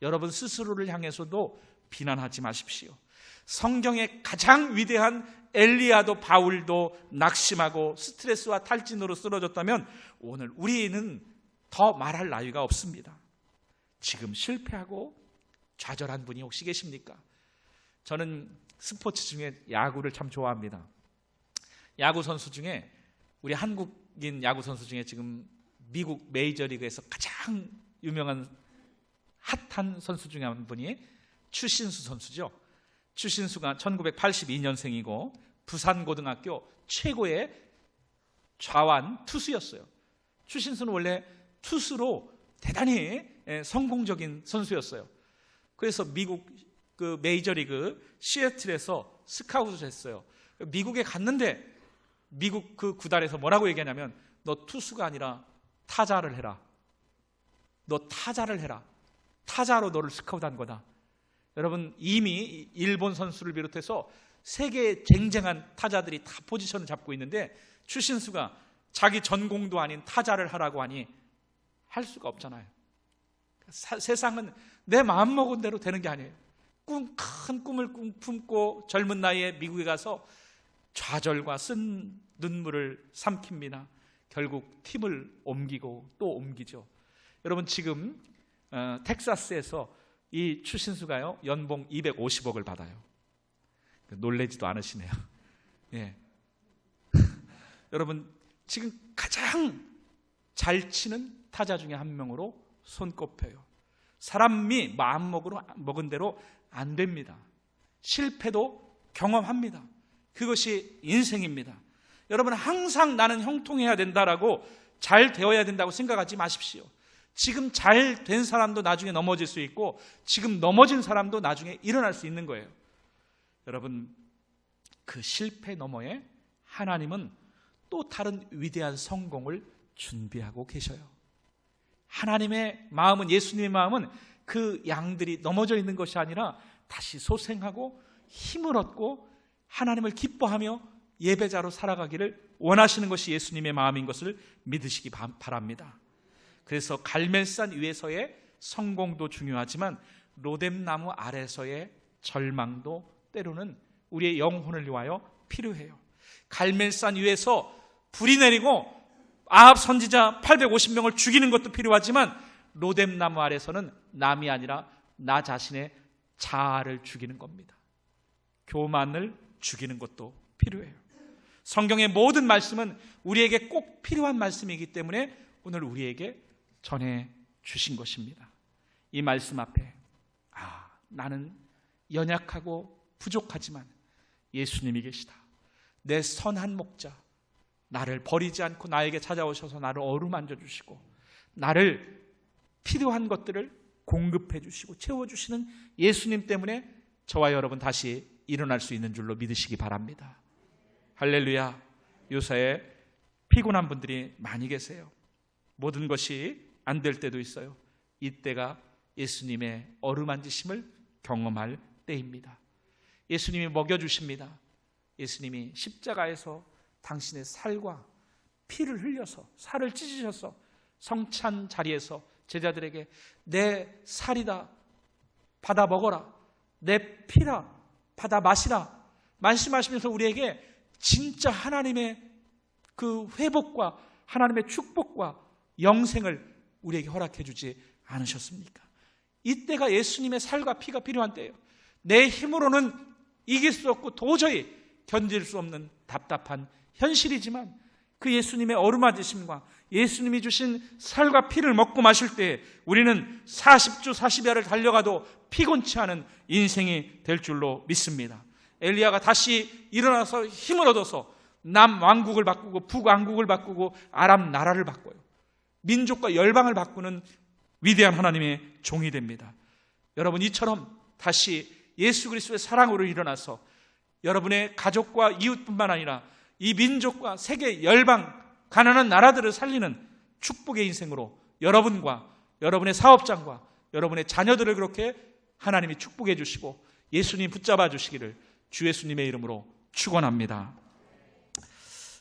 여러분 스스로를 향해서도 비난하지 마십시오. 성경의 가장 위대한 엘리야도 바울도 낙심하고 스트레스와 탈진으로 쓰러졌다면 오늘 우리는 더 말할 나위가 없습니다. 지금 실패하고 좌절한 분이 혹시 계십니까? 저는 스포츠 중에 야구를 참 좋아합니다. 야구 선수 중에, 우리 한국인 야구 선수 중에 지금 미국 메이저리그에서 가장 유명한 핫한 선수 중에 한 분이 추신수 선수죠. 추신수가 1982년생이고 부산고등학교 최고의 좌완 투수였어요. 추신수는 원래 투수로 대단히 성공적인 선수였어요. 그래서 미국 그 메이저리그 시애틀에서 스카웃을 했어요. 미국에 갔는데 미국 그 구단에서 뭐라고 얘기하냐면 너 투수가 아니라 타자를 해라. 너 타자를 해라. 타자로 너를 스카웃한 거다. 여러분, 이미 일본 선수를 비롯해서 세계의 쟁쟁한 타자들이 다 포지션을 잡고 있는데 추신수가 자기 전공도 아닌 타자를 하라고 하니 할 수가 없잖아요. 세상은 내 마음먹은 대로 되는 게 아니에요. 큰 꿈을 품고 젊은 나이에 미국에 가서 좌절과 쓴 눈물을 삼킵니다. 결국 팀을 옮기고 또 옮기죠. 여러분, 지금 텍사스에서 이 추신수가요 연봉 250억을 받아요. 놀라지도 않으시네요. 예. 여러분, 지금 가장 잘 치는 타자 중에 한 명으로 손꼽혀요. 사람이 마음먹은 대로 안 됩니다. 실패도 경험합니다. 그것이 인생입니다. 여러분, 항상 나는 형통해야 된다라고 잘 되어야 된다고 생각하지 마십시오. 지금 잘 된 사람도 나중에 넘어질 수 있고 지금 넘어진 사람도 나중에 일어날 수 있는 거예요. 여러분, 그 실패 너머에 하나님은 또 다른 위대한 성공을 준비하고 계셔요. 하나님의 마음은, 예수님의 마음은 그 양들이 넘어져 있는 것이 아니라 다시 소생하고 힘을 얻고 하나님을 기뻐하며 예배자로 살아가기를 원하시는 것이 예수님의 마음인 것을 믿으시기 바랍니다. 그래서 갈멜산 위에서의 성공도 중요하지만 로뎀나무 아래서의 절망도 때로는 우리의 영혼을 위하여 필요해요. 갈멜산 위에서 불이 내리고 아합 선지자 850명을 죽이는 것도 필요하지만 로뎀나무 아래서는 남이 아니라 나 자신의 자아를 죽이는 겁니다. 교만을 죽이는 것도 필요해요. 성경의 모든 말씀은 우리에게 꼭 필요한 말씀이기 때문에 오늘 우리에게 전해 주신 것입니다. 이 말씀 앞에 나는 연약하고 부족하지만 예수님이 계시다. 내 선한 목자, 나를 버리지 않고 나에게 찾아오셔서 나를 어루만져 주시고 나를 필요한 것들을 공급해 주시고 채워주시는 예수님 때문에 저와 여러분 다시 일어날 수 있는 줄로 믿으시기 바랍니다. 할렐루야. 요새에 피곤한 분들이 많이 계세요. 모든 것이 안 될 때도 있어요. 이때가 예수님의 어루만지심을 경험할 때입니다. 예수님이 먹여주십니다. 예수님이 십자가에서 당신의 살과 피를 흘려서 살을 찢으셔서 성찬 자리에서 제자들에게 내 살이다 받아 먹어라, 내 피라 받아 마시라 말씀하시면서 우리에게 진짜 하나님의 그 회복과 하나님의 축복과 영생을 우리에게 허락해 주지 않으셨습니까? 이때가 예수님의 살과 피가 필요한 때예요. 내 힘으로는 이길 수 없고 도저히 견딜 수 없는 답답한 현실이지만 그 예수님의 어루만지심과 예수님이 주신 살과 피를 먹고 마실 때 우리는 40주 40야를 달려가도 피곤치 않은 인생이 될 줄로 믿습니다. 엘리야가 다시 일어나서 힘을 얻어서 남왕국을 바꾸고 북왕국을 바꾸고 아람 나라를 바꿔요. 민족과 열방을 바꾸는 위대한 하나님의 종이 됩니다. 여러분, 이처럼 다시 예수 그리스도의 사랑으로 일어나서 여러분의 가족과 이웃뿐만 아니라 이 민족과 세계 열방 가난한 나라들을 살리는 축복의 인생으로 여러분과 여러분의 사업장과 여러분의 자녀들을 그렇게 하나님이 축복해 주시고 예수님 붙잡아 주시기를 주 예수님의 이름으로 축원합니다.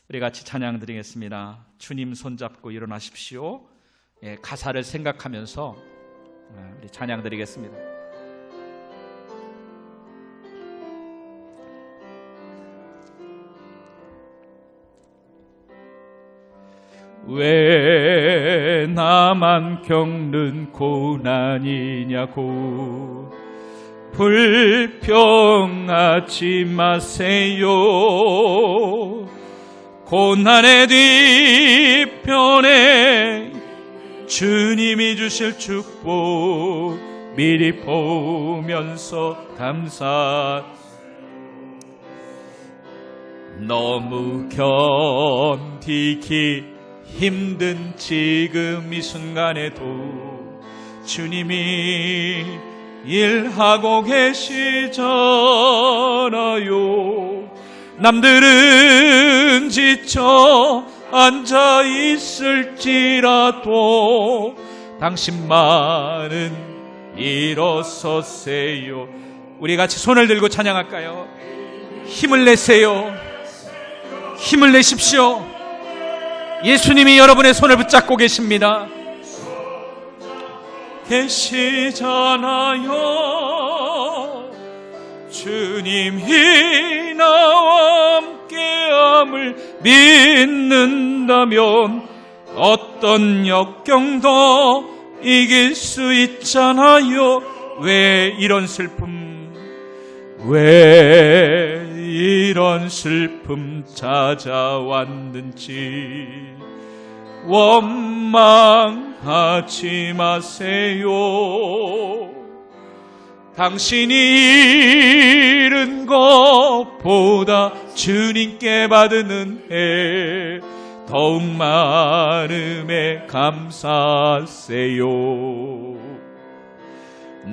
우리 같이 찬양 드리겠습니다. 주님 손잡고 일어나십시오. 가사를 생각하면서 우리 찬양 드리겠습니다. 왜 나만 겪는 고난이냐고 불평하지 마세요. 고난의 뒤편에 주님이 주실 축복 미리 보면서 감사. 너무 견디기 힘든 지금 이 순간에도 주님이 일하고 계시잖아요. 남들은 지쳐 앉아 있을지라도 당신만은 일어서세요. 우리 같이 손을 들고 찬양할까요? 힘을 내세요. 힘을 내십시오. 예수님이 여러분의 손을 붙잡고 계십니다. 계시잖아요. 주님이 나와 함께함을 믿는다면 어떤 역경도 이길 수 있잖아요. 왜 이런 슬픔 찾아왔는지 원망하지 마세요. 당신이 잃은 것보다 주님께 받은 은혜 더욱 많음에 감사하세요.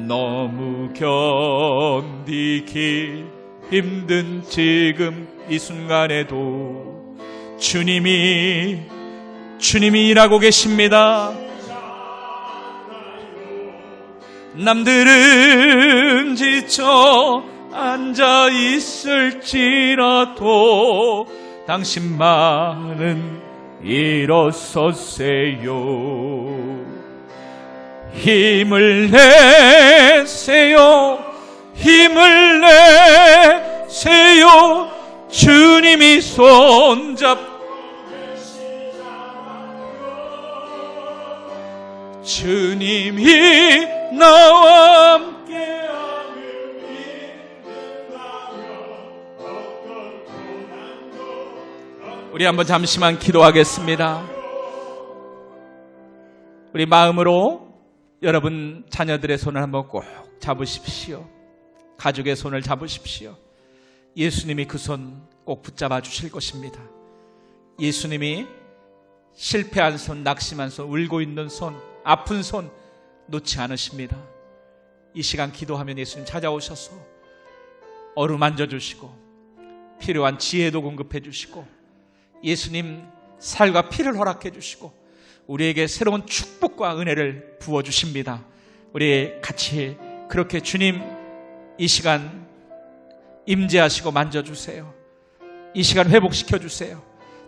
너무 견디기 힘든 지금 이 순간에도 주님이 일하고 계십니다. 남들은 지쳐 앉아 있을지라도 당신만은 일어서세요. 힘을 내세요. 힘을 내세요. 주님이 손잡고 주님이 나와 함께함을 믿는다면 어떤 고난도. 우리 한번 잠시만 기도하겠습니다. 우리 마음으로 여러분 자녀들의 손을 한번 꼭 잡으십시오. 가족의 손을 잡으십시오. 예수님이 그 손 꼭 붙잡아 주실 것입니다. 예수님이 실패한 손, 낙심한 손, 울고 있는 손, 아픈 손 놓지 않으십니다. 이 시간 기도하면 예수님 찾아오셔서 어루만져 주시고 필요한 지혜도 공급해 주시고 예수님 살과 피를 허락해 주시고 우리에게 새로운 축복과 은혜를 부어주십니다. 우리 같이 그렇게 주님 이 시간 임재하시고 만져주세요. 이 시간 회복시켜주세요.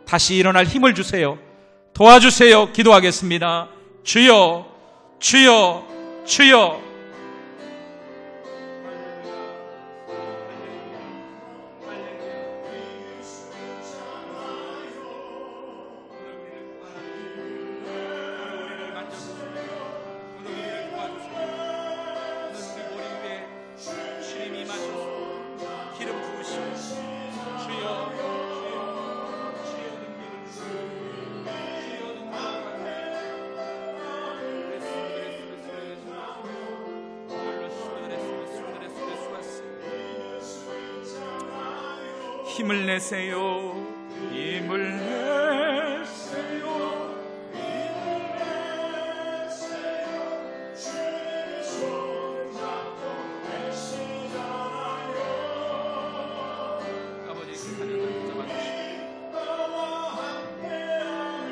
다시 일어날 힘을 주세요. 도와주세요. 기도하겠습니다. 주여, 주여, 주여. 힘을 내세요. 힘을 내세요. 주님 손잡고 계시잖아요. 아버지 그 자녀들 붙잡아주시고 나와 함께함을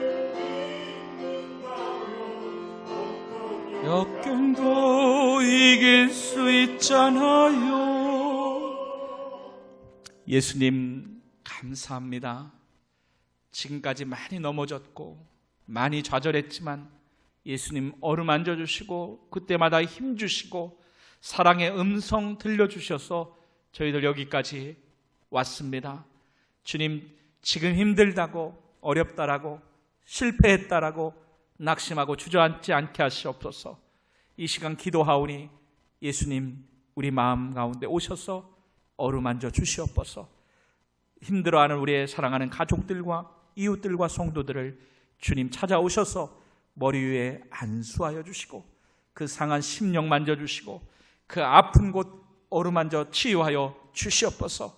믿는다면 역경도 이길 수 있잖아요. 예수님 감사합니다. 지금까지 많이 넘어졌고 많이 좌절했지만 예수님 어루만져 주시고 그때마다 힘 주시고 사랑의 음성 들려주셔서 저희들 여기까지 왔습니다. 주님 지금 힘들다고 어렵다라고 실패했다라고 낙심하고 주저앉지 않게 하시옵소서. 이 시간 기도하오니 예수님 우리 마음 가운데 오셔서 어루만져 주시옵소서. 힘들어하는 우리의 사랑하는 가족들과 이웃들과 성도들을 주님 찾아오셔서 머리 위에 안수하여 주시고 그 상한 심령 만져주시고 그 아픈 곳 어루만져 치유하여 주시옵소서.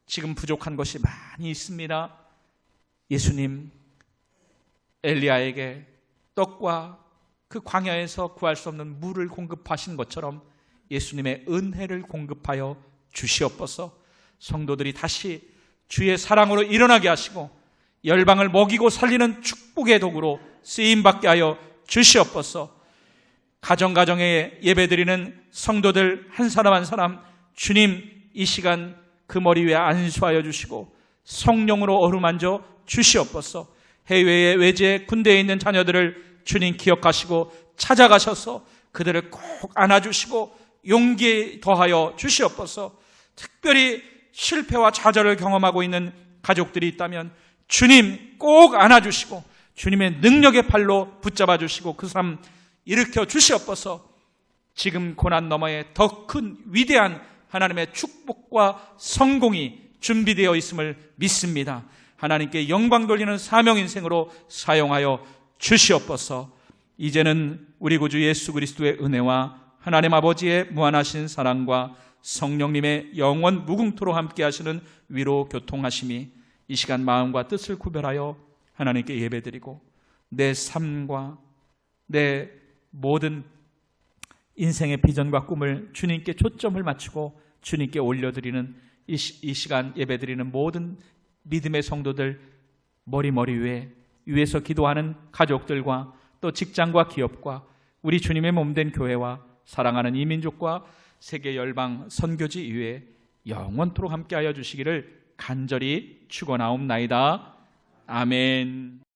지금 부족한 것이 많이 있습니다. 예수님 엘리야에게 떡과 그 광야에서 구할 수 없는 물을 공급하신 것처럼 예수님의 은혜를 공급하여 주시옵소서. 성도들이 다시 주의 사랑으로 일어나게 하시고 열방을 먹이고 살리는 축복의 도구로 쓰임받게 하여 주시옵소서. 가정가정에 예배드리는 성도들 한 사람 한 사람 주님 이 시간 그 머리 위에 안수하여 주시고 성령으로 어루만져 주시옵소서. 해외에 외제 군대에 있는 자녀들을 주님 기억하시고 찾아가셔서 그들을 꼭 안아주시고 용기 더하여 주시옵소서. 특별히 실패와 좌절을 경험하고 있는 가족들이 있다면 주님 꼭 안아주시고 주님의 능력의 팔로 붙잡아 주시고 그 사람 일으켜 주시옵소서. 지금 고난 너머에 더 큰 위대한 하나님의 축복과 성공이 준비되어 있음을 믿습니다. 하나님께 영광 돌리는 사명 인생으로 사용하여 주시옵소서. 이제는 우리 구주 예수 그리스도의 은혜와 하나님 아버지의 무한하신 사랑과 성령님의 영원 무궁토록 함께 하시는 위로 교통하심이 이 시간 마음과 뜻을 구별하여 하나님께 예배드리고 내 삶과 내 모든 인생의 비전과 꿈을 주님께 초점을 맞추고 주님께 올려드리는 이 시간 예배드리는 모든 믿음의 성도들 머리 위에서 기도하는 가족들과 또 직장과 기업과 우리 주님의 몸된 교회와 사랑하는 이민족과 세계 열방 선교지 이외에 영원토록 함께하여 주시기를 간절히 축원하옵나이다. 아멘.